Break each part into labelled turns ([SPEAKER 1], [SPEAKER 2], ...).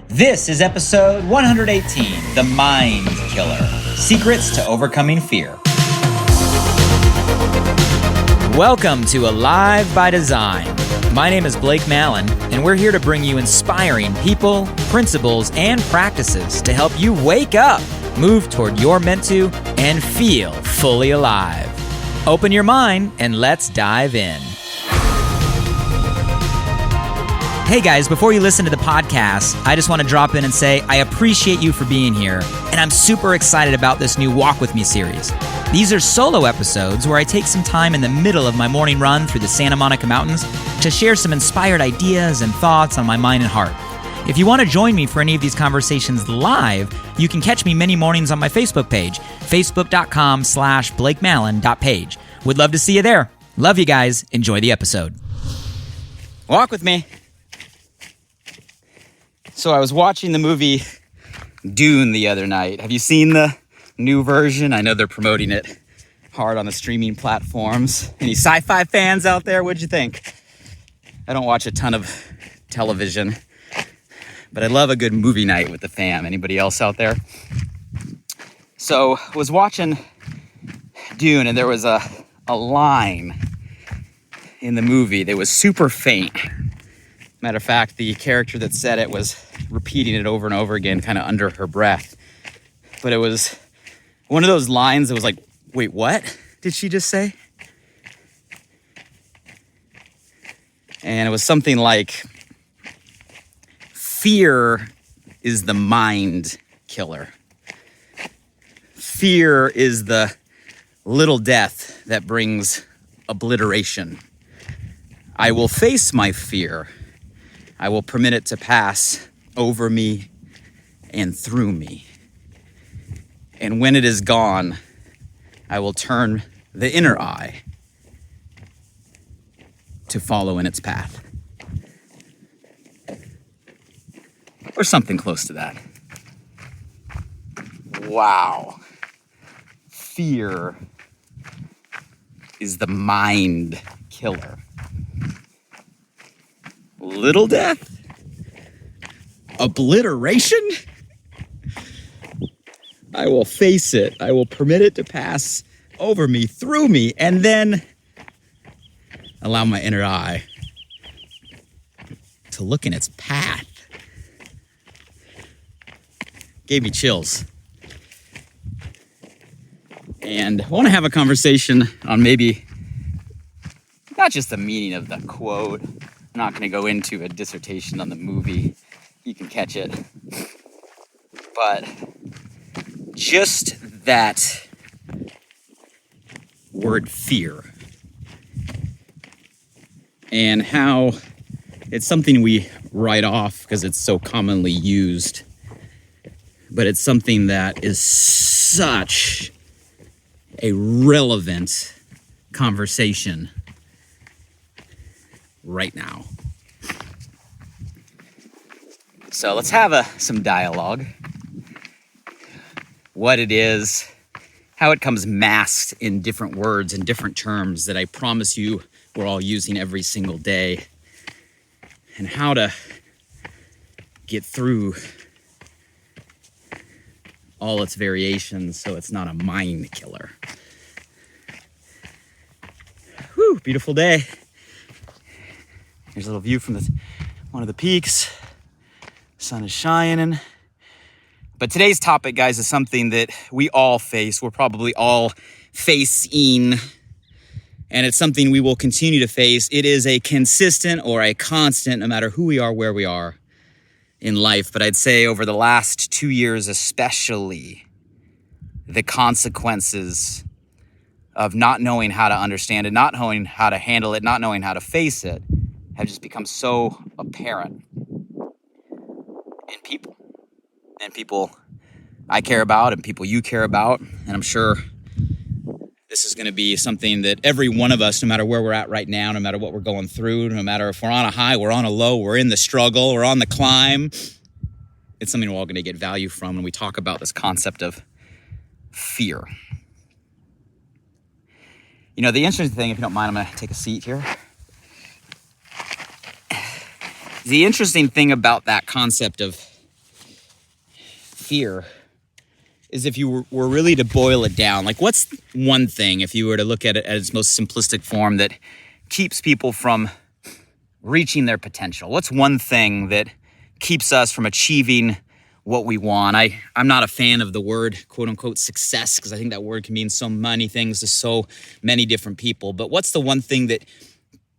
[SPEAKER 1] This is episode 118, The Mind Killer, Secrets to Overcoming Fear. Welcome to Alive by Design. My name is Blake Mallon, and we're here to bring you inspiring people, principles, and practices to help you wake up, move toward your meant to, and feel fully alive. Open your mind and let's dive in. Hey guys, before you listen to the podcast, I just want to drop in and say I appreciate you for being here, and I'm super excited about this new Walk With Me series. These are solo episodes where I take some time in the middle of my morning run through the Santa Monica Mountains to share some inspired ideas and thoughts on my mind and heart. If you want to join me for any of these conversations live, you can catch me many mornings on my Facebook page, facebook.com/blakemallon.page. Would love to see you there. Love you guys. Enjoy the episode. Walk with me. So I was watching the movie DUNE the other night. Have you seen the new version? I know they're promoting it hard on the streaming platforms. Any sci-fi fans out there? What'd you think? I don't watch a ton of television, but I love a good movie night with the fam. Anybody else out there? So I was watching DUNE, and there was a line in the movie that was super faint. Matter of fact, the character that said it was repeating it over and over again, kind of under her breath. But it was one of those lines that was like, wait, what did she just say? And it was something like, fear is the mind killer. Fear is the little death that brings obliteration. I will face my fear. I will permit it to pass over me and through me. And when it is gone, I will turn the inner eye to follow in its path. Or something close to that. Wow. Fear is the mind killer. Little death? Obliteration? I will face it. I will permit it to pass over me, through me, and then allow my inner eye to look in its path. Gave me chills. And I want to have a conversation on maybe not just the meaning of the quote. I'm not going to go into a dissertation on the movie. You can catch it. But just that word fear and how it's something we write off because it's so commonly used, but it's something that is such a relevant conversation right now. So let's have some dialogue. What it is, how it comes masked in different words and different terms that I promise you we're all using every single day, and how to get through all its variations so it's not a mind killer. Whew, beautiful day. Here's a little view from one of the peaks. Sun is shining. But today's topic, guys, is something that we all face. We're probably all facing, and it's something we will continue to face. It is a consistent or a constant, no matter who we are, where we are in life. But I'd say over the last 2 years especially, the consequences of not knowing how to understand it, not knowing how to handle it, not knowing how to face it, have just become so apparent in people I care about and people you care about. And I'm sure this is going to be something that every one of us, no matter where we're at right now, no matter what we're going through, no matter if we're on a high, we're on a low, we're in the struggle, we're on the climb, it's something we're all going to get value from when we talk about this concept of fear. You know, the interesting thing, if you don't mind, I'm going to take a seat here. The interesting thing about that concept of fear is, if you were really to boil it down, like, what's one thing, if you were to look at it at its most simplistic form, that keeps people from reaching their potential? What's one thing that keeps us from achieving what we want? I'm not a fan of the word, quote unquote, success, because I think that word can mean so many things to so many different people. But what's the one thing that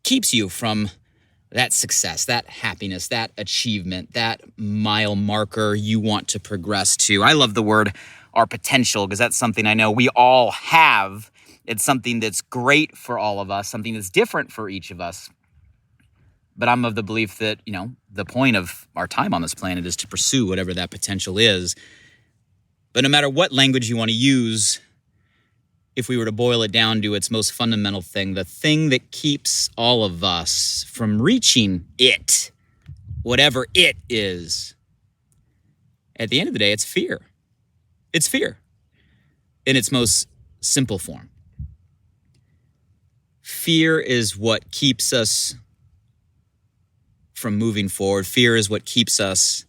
[SPEAKER 1] keeps you from that success, that happiness, that achievement, that mile marker you want to progress to? I love the word our potential, because that's something I know we all have. It's something that's great for all of us, something that's different for each of us. But I'm of the belief that, the point of our time on this planet is to pursue whatever that potential is. But no matter what language you want to use, if we were to boil it down to its most fundamental thing, the thing that keeps all of us from reaching it, whatever it is, at the end of the day, it's fear. It's fear in its most simple form. Fear is what keeps us from moving forward. Fear is what keeps us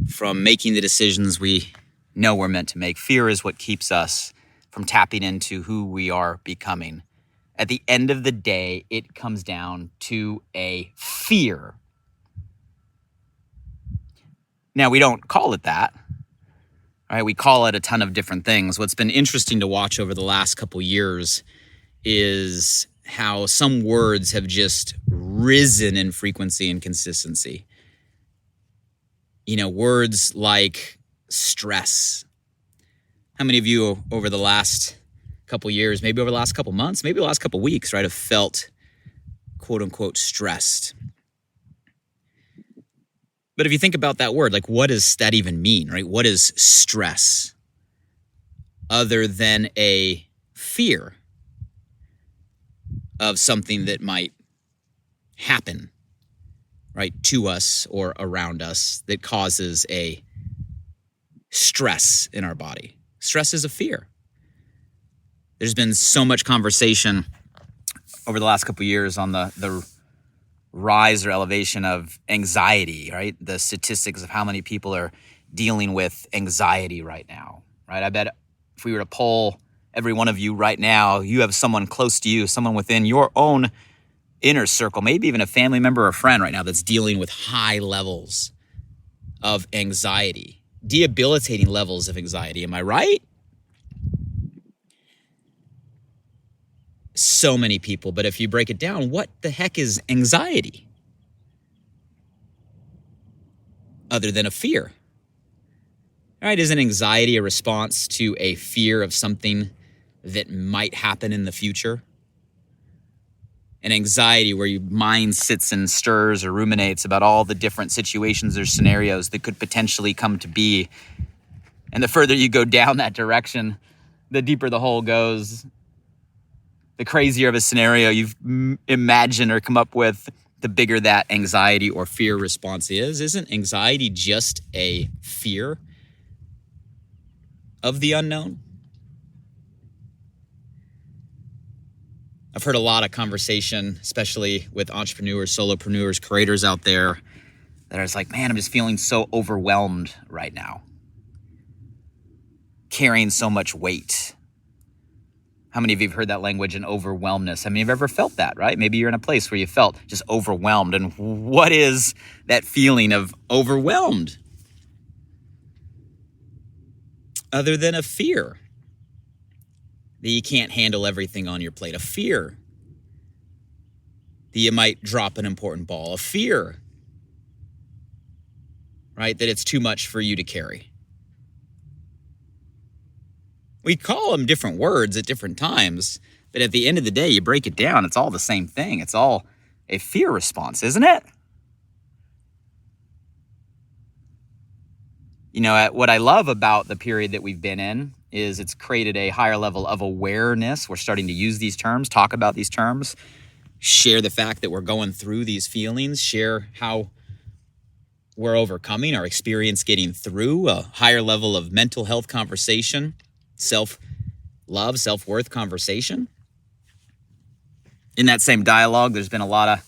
[SPEAKER 1] from making the decisions we know we're meant to make. Fear is what keeps us from tapping into who we are becoming. At the end of the day, it comes down to a fear. Now, we don't call it that. Right? We call it a ton of different things. What's been interesting to watch over the last couple years is how some words have just risen in frequency and consistency. Words like stress. How many of you over the last couple years, maybe over the last couple months, maybe the last couple weeks, right, have felt quote unquote stressed? But if you think about that word, like, what does that even mean, right? What is stress other than a fear of something that might happen, right, to us or around us that causes a stress in our body? Stress is a fear. There's been so much conversation over the last couple of years on the rise or elevation of anxiety, right? The statistics of how many people are dealing with anxiety right now, right? I bet if we were to poll every one of you right now, you have someone close to you, someone within your own inner circle, maybe even a family member or friend right now that's dealing with high levels of anxiety, debilitating levels of anxiety. Am I right? So many people. But if you break it down, what the heck is anxiety other than a fear? All right, isn't anxiety a response to a fear of something that might happen in the future? An anxiety where your mind sits and stirs or ruminates about all the different situations or scenarios that could potentially come to be. And the further you go down that direction, the deeper the hole goes. The crazier of a scenario you've imagined or come up with, the bigger that anxiety or fear response is. Isn't anxiety just a fear of the unknown? I've heard a lot of conversation, especially with entrepreneurs, solopreneurs, creators out there, that are just like, man, I'm just feeling so overwhelmed right now. Carrying so much weight. How many of you have heard that language, and overwhelmness? How many of you have ever felt that, right? Maybe you're in a place where you felt just overwhelmed. And what is that feeling of overwhelmed? Other than a fear that you can't handle everything on your plate, a fear that you might drop an important ball, a fear, right, that it's too much for you to carry. We call them different words at different times, but at the end of the day, you break it down, it's all the same thing. It's all a fear response, isn't it? What I love about the period that we've been in is it's created a higher level of awareness. We're starting to use these terms, talk about these terms, share the fact that we're going through these feelings, share how we're overcoming our experience getting through, a higher level of mental health conversation, self-love, self-worth conversation. In that same dialogue, there's been a lot of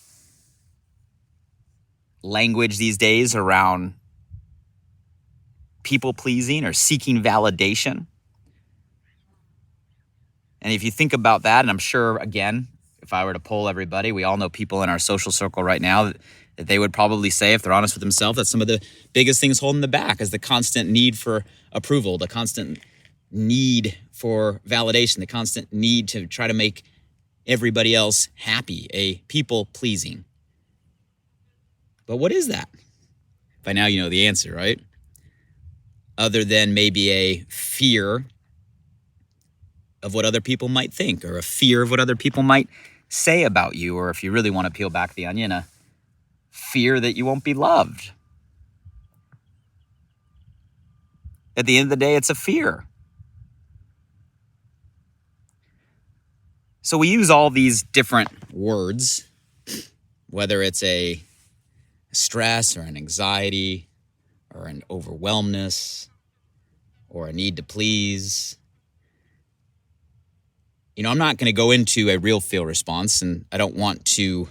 [SPEAKER 1] language these days around people pleasing or seeking validation. And if you think about that, and I'm sure, again, if I were to poll everybody, we all know people in our social circle right now that they would probably say, if they're honest with themselves, that some of the biggest things holding them back is the constant need for approval, the constant need for validation, the constant need to try to make everybody else happy, a people pleasing. But what is that? By now you know the answer, right? Other than maybe a fear of what other people might think, or a fear of what other people might say about you, or if you really want to peel back the onion, a fear that you won't be loved. At the end of the day, it's a fear. So we use all these different words, whether it's a stress or an anxiety or an overwhelmness or a need to please. You know, I'm not going to go into a real feel response, and I don't want to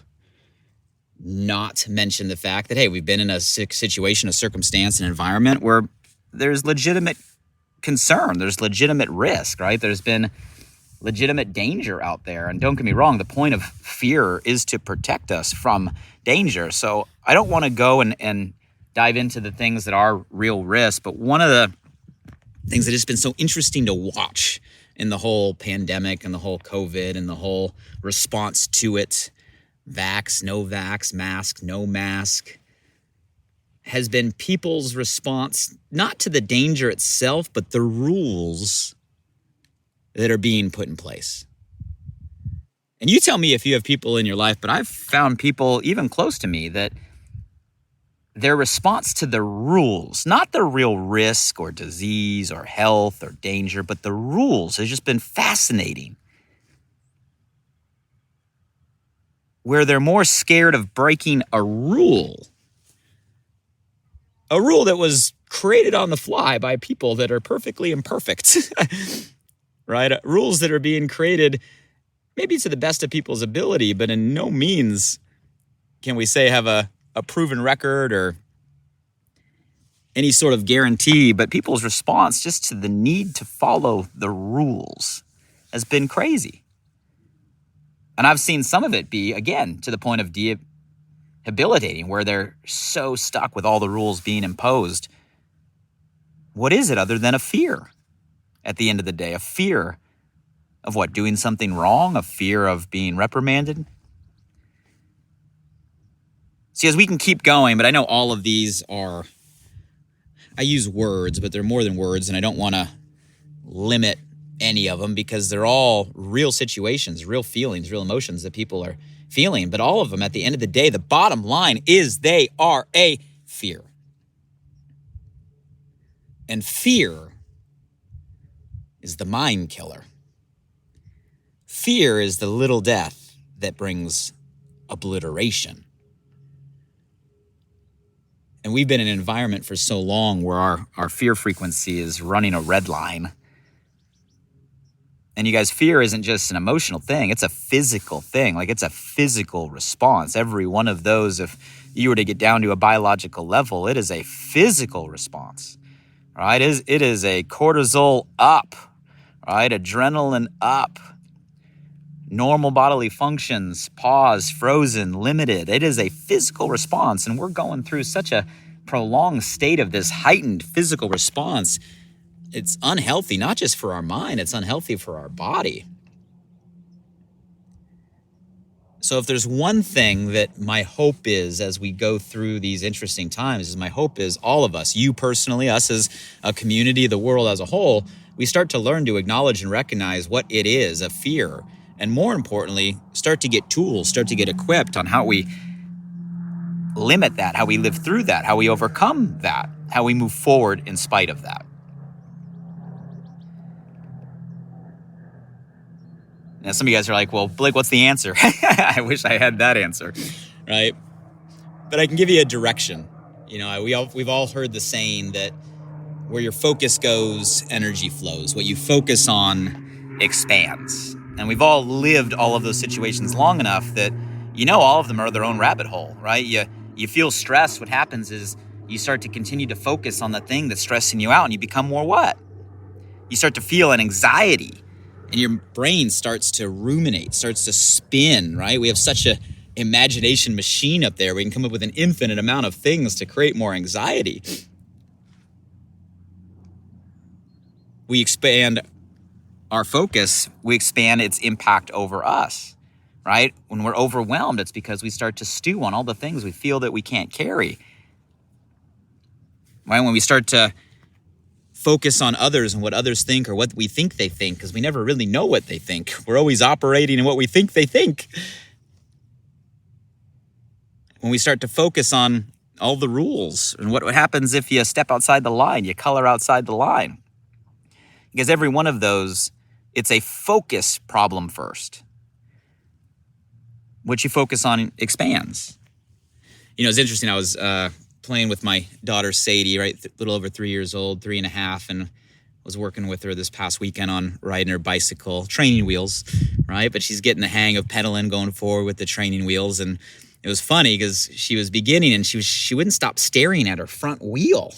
[SPEAKER 1] not mention the fact that, hey, we've been in a situation, a circumstance, an environment where there's legitimate concern, there's legitimate risk, right? There's been legitimate danger out there. And don't get me wrong, the point of fear is to protect us from danger. So I don't want to go and dive into the things that are real risk, but one of the things that has been so interesting to watch in the whole pandemic and the whole COVID and the whole response to it, vax, no vax, mask, no mask, has been people's response, not to the danger itself, but the rules that are being put in place. And you tell me if you have people in your life, but I've found people even close to me that their response to the rules, not the real risk or disease or health or danger, but the rules has just been fascinating. Where they're more scared of breaking a rule that was created on the fly by people that are perfectly imperfect, right? Rules that are being created maybe to the best of people's ability, but in no means can we say have a proven record or any sort of guarantee, but people's response just to the need to follow the rules has been crazy. And I've seen some of it be, again, to the point of debilitating, where they're so stuck with all the rules being imposed. What is it other than a fear at the end of the day? A fear of what? Doing something wrong? A fear of being reprimanded? See, as we can keep going, but I know all of these are, I use words, but they're more than words, and I don't want to limit any of them because they're all real situations, real feelings, real emotions that people are feeling. But all of them, at the end of the day, the bottom line is they are a fear. And fear is the mind killer. Fear is the little death that brings obliteration. And we've been in an environment for so long where our fear frequency is running a red line. And you guys, fear isn't just an emotional thing. It's a physical thing. Like, it's a physical response. Every one of those, if you were to get down to a biological level, it is a physical response, right? It is a cortisol up, right? Adrenaline up. Normal bodily functions, pause, frozen, limited. It is a physical response. And we're going through such a prolonged state of this heightened physical response. It's unhealthy, not just for our mind, it's unhealthy for our body. So if there's one thing that my hope is as we go through these interesting times, is my hope is all of us, you personally, us as a community, the world as a whole, we start to learn to acknowledge and recognize what it is, a fear. And more importantly, start to get tools, start to get equipped on how we limit that, how we live through that, how we overcome that, how we move forward in spite of that. Now, some of you guys are like, well, Blake, what's the answer? I wish I had that answer, right? But I can give you a direction. You know, we've all heard the saying that where your focus goes, energy flows. What you focus on expands. And we've all lived all of those situations long enough that, you know, all of them are their own rabbit hole, right? You feel stressed. What happens is you start to continue to focus on the thing that's stressing you out, and you become more what? You start to feel an anxiety, and your brain starts to ruminate, starts to spin, right? We have such a imagination machine up there. We can come up with an infinite amount of things to create more anxiety. We expand our focus, we expand its impact over us, right? When we're overwhelmed, it's because we start to stew on all the things we feel that we can't carry. Right? When we start to focus on others and what others think or what we think they think, because we never really know what they think. We're always operating in what we think they think. When we start to focus on all the rules and what happens if you step outside the line, you color outside the line. Because every one of those, it's a focus problem first. What you focus on expands. You know, it's interesting. I was playing with my daughter, Sadie, right? A little over 3 years old, 3.5, and was working with her this past weekend on riding her bicycle, training wheels, right? But she's getting the hang of pedaling, going forward with the training wheels. And it was funny because she was beginning and she wouldn't stop staring at her front wheel,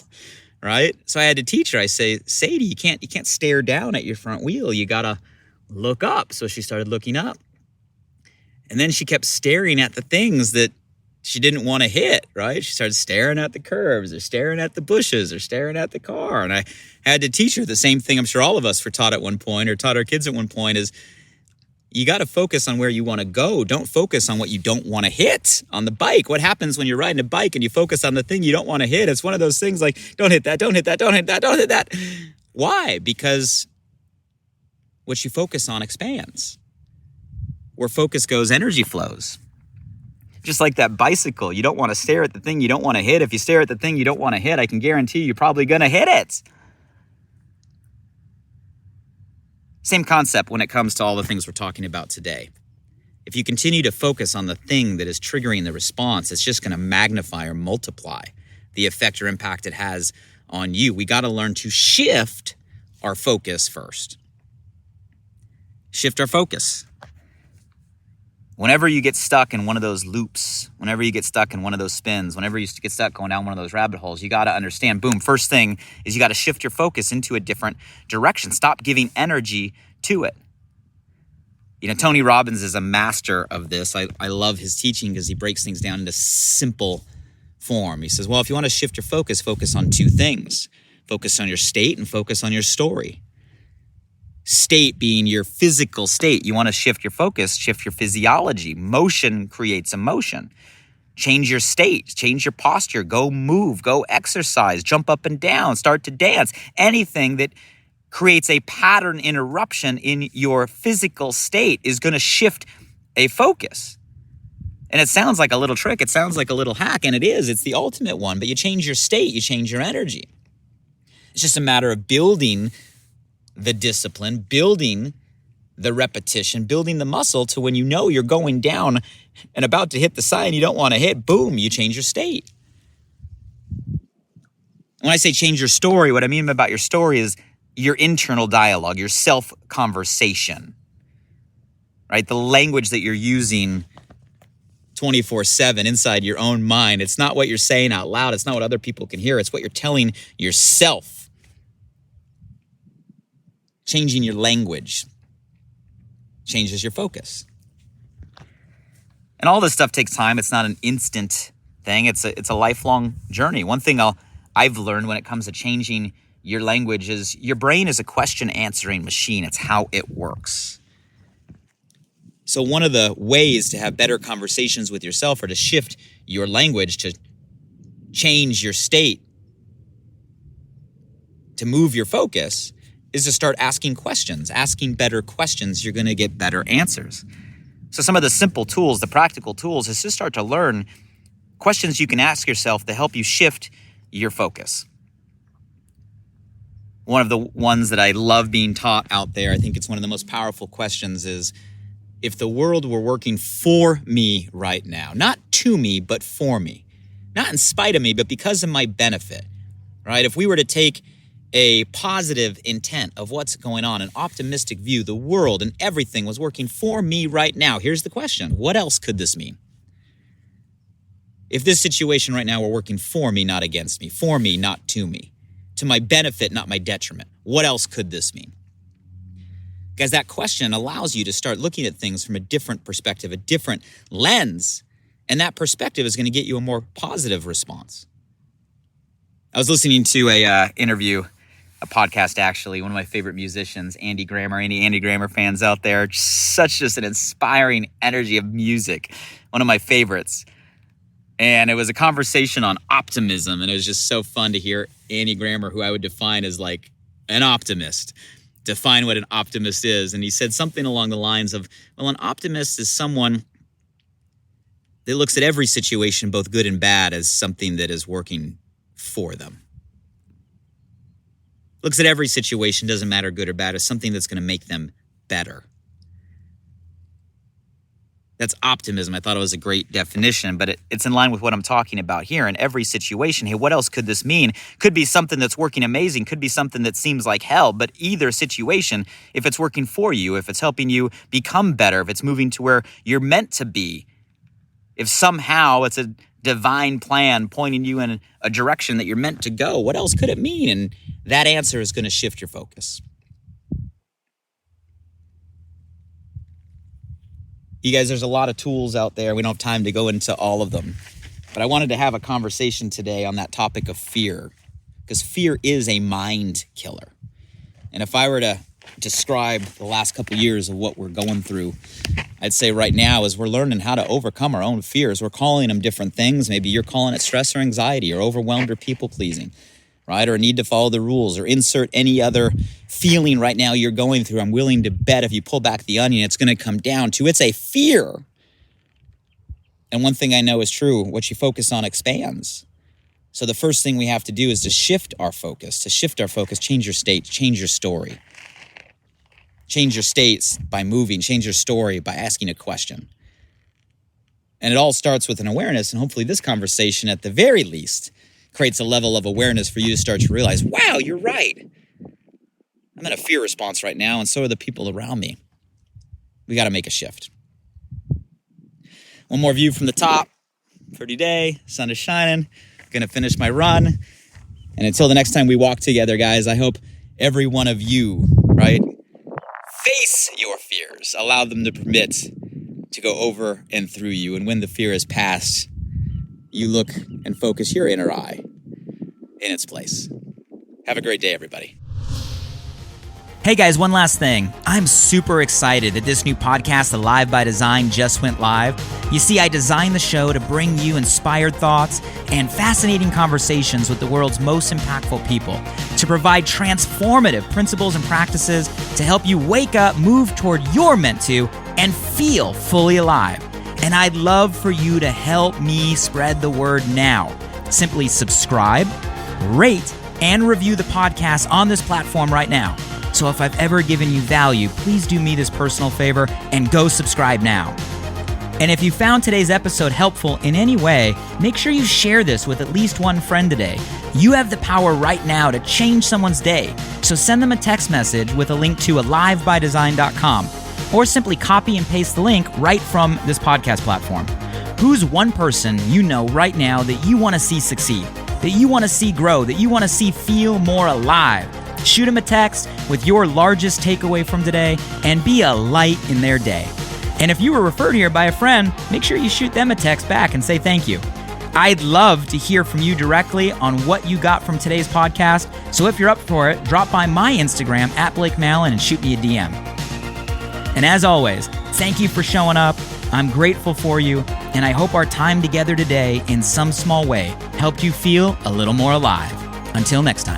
[SPEAKER 1] right? So I had to teach her. I say, Sadie, you can't stare down at your front wheel. You gotta look up. So she started looking up. And then she kept staring at the things that she didn't want to hit, right? She started staring at the curves or staring at the bushes or staring at the car. And I had to teach her the same thing I'm sure all of us were taught at one point or taught our kids at one point is you got to focus on where you want to go. Don't focus on what you don't want to hit on the bike. What happens when you're riding a bike and you focus on the thing you don't want to hit? It's one of those things like, don't hit that, don't hit that, don't hit that, don't hit that. Why? Because what you focus on expands. Where focus goes, energy flows. Just like that bicycle, you don't want to stare at the thing you don't want to hit. If you stare at the thing you don't want to hit, I can guarantee you're probably going to hit it. Same concept when it comes to all the things we're talking about today. If you continue to focus on the thing that is triggering the response, it's just going to magnify or multiply the effect or impact it has on you. We got to learn to shift our focus first. Shift our focus. Whenever you get stuck in one of those loops, whenever you get stuck in one of those spins, whenever you get stuck going down one of those rabbit holes, you got to understand, boom, first thing is you got to shift your focus into a different direction. Stop giving energy to it. You know, Tony Robbins is a master of this. I love his teaching because he breaks things down into simple form. He says, well, if you want to shift your focus on two things. Focus on your state and focus on your story. State being your physical state. You want to shift your focus, shift your physiology. Motion creates emotion. Change your state, change your posture, go move, go exercise, jump up and down, start to dance. Anything that creates a pattern interruption in your physical state is going to shift a focus. And it sounds like a little trick. It sounds like a little hack, and it is. It's the ultimate one. But you change your state, you change your energy. It's just a matter of building the discipline, building the repetition, building the muscle to when you know you're going down and about to hit the sign you don't want to hit, boom, you change your state. When I say change your story, what I mean about your story is your internal dialogue, your self-conversation, right? The language that you're using 24/7 inside your own mind. It's not what you're saying out loud. It's not what other people can hear. It's what you're telling yourself. Changing your language changes your focus. And all this stuff takes time. It's not an instant thing. It's a lifelong journey. One thing I've learned when it comes to changing your language is your brain is a question answering machine. It's how it works. So one of the ways to have better conversations with yourself or to shift your language, to change your state, to move your focus, is to start asking questions. Asking better questions, you're going to get better answers. So some of the simple tools, the practical tools, is to start to learn questions you can ask yourself to help you shift your focus. One of the ones that I love being taught out there, I think it's one of the most powerful questions, is if the world were working for me right now, not to me, but for me, not in spite of me, but because of my benefit, right? If we were to take a positive intent of what's going on, an optimistic view, the world and everything was working for me right now. Here's the question. What else could this mean? If this situation right now were working for me, not against me, for me, not to me, to my benefit, not my detriment, what else could this mean? Guys, that question allows you to start looking at things from a different perspective, a different lens, and that perspective is going to get you a more positive response. I was listening to a podcast actually, one of my favorite musicians, Andy Grammer. Any Andy Grammer fans out there? Just an inspiring energy of music, one of my favorites. And it was a conversation on optimism, and it was just so fun to hear Andy Grammer, who I would define as like an optimist, define what an optimist is. And he said something along the lines of, well, an optimist is someone that looks at every situation, both good and bad, as something that is working for them. Looks at every situation, doesn't matter good or bad, as something that's going to make them better. That's optimism. I thought it was a great definition, but it's in line with what I'm talking about here. In every situation, hey, what else could this mean? Could be something that's working amazing, could be something that seems like hell, but either situation, if it's working for you, if it's helping you become better, if it's moving to where you're meant to be, if somehow it's a divine plan pointing you in a direction that you're meant to go, what else could it mean? And that answer is going to shift your focus. You guys, there's a lot of tools out there. We don't have time to go into all of them. But I wanted to have a conversation today on that topic of fear, because fear is a mind killer. And if I were to describe the last couple of years of what we're going through, I'd say right now is we're learning how to overcome our own fears. We're calling them different things. Maybe you're calling it stress or anxiety or overwhelmed or people pleasing, right? Or a need to follow the rules, or insert any other feeling right now you're going through. I'm willing to bet if you pull back the onion, it's going to come down to it's a fear. And one thing I know is true, what you focus on expands. So the first thing we have to do is to shift our focus. To shift our focus, change your state, change your story. Change your states by moving, change your story by asking a question. And it all starts with an awareness, and hopefully this conversation at the very least creates a level of awareness for you to start to realize, wow, you're right. I'm in a fear response right now, and so are the people around me. We got to make a shift. One more view from the top. Pretty day, sun is shining. Going to finish my run. And until the next time we walk together, guys, I hope every one of you, right, face your fears. Allow them to permit to go over and through you. And when the fear is past, you look and focus your inner eye in its place. Have a great day, everybody.
[SPEAKER 2] Hey guys, one last thing. I'm super excited that this new podcast, Alive by Design, just went live. You see, I designed the show to bring you inspired thoughts and fascinating conversations with the world's most impactful people, to provide transformative principles and practices to help you wake up, move toward your meant to, and feel fully alive. And I'd love for you to help me spread the word now. Simply subscribe, rate, and review the podcast on this platform right now. So if I've ever given you value, please do me this personal favor and go subscribe now. And if you found today's episode helpful in any way, make sure you share this with at least one friend today. You have the power right now to change someone's day. So send them a text message with a link to alivebydesign.com, or simply copy and paste the link right from this podcast platform. Who's one person you know right now that you want to see succeed, that you want to see grow, that you want to see feel more alive? Shoot them a text with your largest takeaway from today and be a light in their day. And if you were referred here by a friend, make sure you shoot them a text back and say thank you. I'd love to hear from you directly on what you got from today's podcast. So if you're up for it, drop by my Instagram @BlakeMallon and shoot me a DM. And as always, thank you for showing up. I'm grateful for you, and I hope our time together today in some small way helped you feel a little more alive. Until next time.